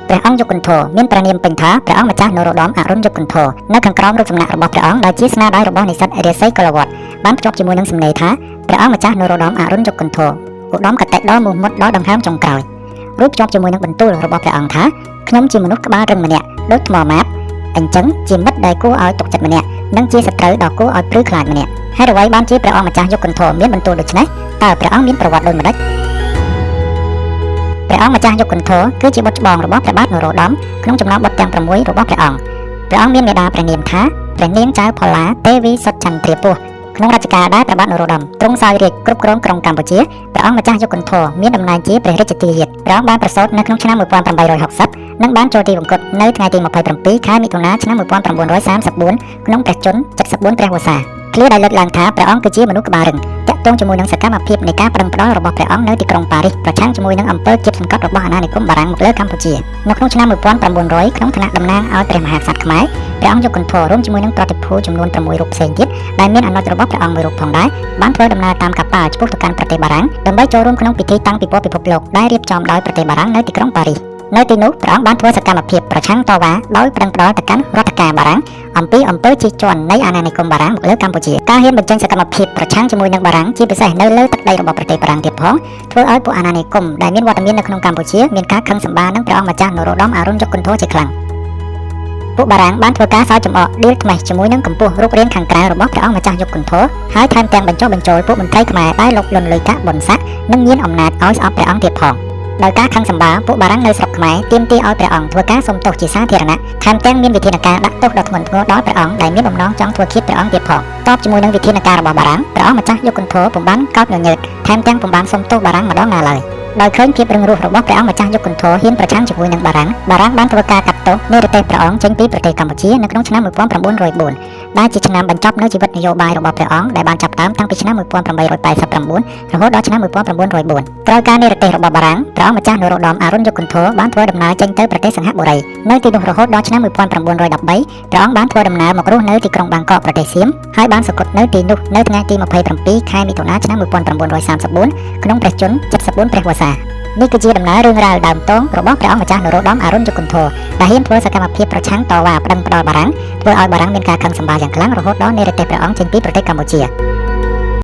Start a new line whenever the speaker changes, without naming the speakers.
ព្រះអង្គយុគន្ធរមានព្រះនាមពេញថាព្រះអង្គម្ចាស់នរោត្តមអរុណយុគន្ធរនៅខាងក្រោមរូបសំណាករបស់ព្រះអង្គដែលជាស្នាដៃរបស់និស្សិតរាសីកុលវត្តបានភ្ជាប់ជាមួយនឹងសំណេរថាព្រះអង្គម្ចាស់នរោត្តមអរុណយុគន្ធរឧត្តមកតេដល់មោះមុតដល់ដង្ហើមចុងក្រោយរួចភ្ជាប់ជាមួយនឹងបន្ទូលរបស់ព្រះអង្គថាខ្ញុំជាមនុស្សក្បាលរឹងម្នាក់ដូចថ្មម៉ាបអញ្ចឹងជាមិត្តដែលគួរឲ្យទុកចិត្តម្នាក់និងជាសត្រូវដ៏គួរឲ្យព្រឺខ្លាចម្នាក់ហេតុអ្វីបានជាព្រះអង្គម្ចាស់យុគន្ធរមានបន្ទូលដូច្នេះតើព្រះអង្គមានប្រវត្តិដូចម្តេចព្រះអង្គម្ចាស់យុគន្ធរគឺជាបុត្រច្បងរបស់ព្រះបាទនរោត្តមក្នុងចំណោមបុត្រទាំង6របស់ព្រះអង្គមានមេដាព្រះនាមថាព្រះនាងចៅផល្លាទេវីសុតចន្ទ្រាពោះក្នុងរជ្ជកាលដែលព្រះបាទនរោត្តមទ្រង់សោយរាជ្យគ្រប់គ្រងក្រុងកម្ពុជាព្រះអង្គម្ចាស់យុគន្ធរមានតំណែងជាព្រះរាជទាយាទព្រះអង្គបានប្រសូតនៅក្នុងឆ្នាំ1860និងបានចូលទីវង្គតនៅថ្ងៃទី27ខែមិថុនាឆ្នាំ1934ក្នុងព្រះជន្ម74ព្រះវស្សាឃ្លាដែលលើកឡើងថាព្រះអង្គគឺជាមនុស្សក្បាលរឹងតាក់ទងជាមួយនឹងសកម្មភាពនៃការប្រឹងប្រែងរបស់ព្រះអង្គនៅទីក្រុងប៉ារីសប្រឆាំងជាមួយនឹងអំពើជិតសង្កត់របស់អាណានិគមបារាំងមកលើកម្ពុជានៅក្នុងឆ្នាំ1900ក្នុងឋានៈតំណាងឲ្យព្រះមហាក្សត្រខ្មែរព្រះអង្គយុគន្ធររួមជាមួយនឹងប្រតិភូចំនួន6រូបផ្សេងទៀតដែលមានអនុជរបស់ព្រះអង្គមួយរូបផងដែរបានធ្វើដំណើរតាមកប៉ាល់ឆ្ពោះទៅកាន់ប្រទេសបារាំងដើម្បីចូលរួមក្នុងពិធីតាំងពិព័រណ៍ពិភពលោកដែលរៀបចំដោយប្រទេសបារាំងនៅទីក្រុងប៉ារីសនៅទីនោះព្រះអង្គបានធ្វើសកម្មភាពប្រឆាំងតវ៉ាដោយប្រឹងប្រែងទៅកាន់រដ្ឋការបារាំងអំពីអំពើជិះជាន់នៃអាណានិគមបារាំងមកលើកម្ពុជាការហ៊ានបញ្ចេញសកម្មភាពប្រឆាំងជាមួយនឹងបារាំងជាពិសេសនៅលើទឹកដីរបស់ប្រទេសបារាំងទៀតផងធ្វើឲ្យពួកអាណានិគមដែលមានវត្តមាននៅក្នុងកម្ពុជាមានការខឹងសម្បារនឹងព្រះអង្គម្ចាស់នរោត្តមអរុណយុគន្ធរជាខ្លាំងពួកបារាំងបានធ្វើការសើចចំអកដៀលថ្មេះជាមួយនឹងកម្ពស់រូបរាងខាងក្រៅរបស់ព្រះអង្គម្ចាស់យុគន្ធរហើយថែមទាំងបញ្ចុះបញ្ចូលពួកមន្ត្រីខ្មែរដែលលុកលន់លុយកាក់បនស័កនិងញៀនអំណាចឲ្យស្អប់ព្រះអង្គទៀតផងដោយការខឹងសម្បារពួកបារាំងនៅស្រុកខ្មែរទាមទារឲ្យព្រះអង្គធ្វើការសុំទោសជាសាធារណៈថែមទាំងមានវិធានការដាក់ទោសដ៏ធ្ងន់ធ្ងរដល់ព្រះអង្គដែលមានបំណងចង់ធ្វើឃាតព្រះអង្គទៀតផងតបជាមួយនឹងវិធានការរបស់បារាំងព្រះអង្គម្ចាស់យុគន្ធរពុំបានកោតញញើតថែមទាំងពុំបានសុំទោសបារាំងម្ដងណាឡើយដោយឃើញភាពរឹងរូសរបស់ព្រះអង្គម្ចាស់យុគន្ធរហ៊ានប្រឆាំងជាមួយនឹងបារាំងបានធ្វើការកាត់ទោសនៃប្រទេសព្រះអង្គចេញពីប្រទេសកម្ពុជានៅក្នុងឆ្នាំ1904ដែលជាឆ្នាំបញ្ចប់នៅជីវិតនយោបាយរបស់ព្រះអង្គដែលបានចាប់ផ្ដើមតាំងពីឆ្នាំ1889រហូតដល់ឆ្នាំ1904ក្រោយការនិរទេសរបស់បារាំងព្រះអង្គម្ចាស់នរោត្តមអរុណយុគន្ធរបានធ្វើដំណើរចេញទៅប្រទេសសិង្ហបុរីនៅទីនោះរហូតដល់ឆ្នាំ1913ព្រះអង្គបានធ្វើដំណើរមករស់នៅទីក្រុងបាងកកប្រទេសសៀមហើយបានសគត់នៅទីនោះនៅថ្ងៃទី27ខែមិថុនាឆ្នាំ1934ក្នុងព្រះជន្ម74ព្រះវស្សានេះគឺជាដំណើររឿងរ៉ាវដើមទងរបស់ព្រះអង្គម្ចាស់នរោត្តមអរុណយុគន្ធរដែលហ៊ានធ្វើសកម្មភាពប្រឆាំងតវ៉ាប្តឹងផ្តល់បារាំងធ្វើឲ្យបារាំងមានការខឹងសម្បារយ៉ាងខ្លាំងរហូតដល់និរទេសព្រះអង្គចេញពីប្រទេសកម្ពុជា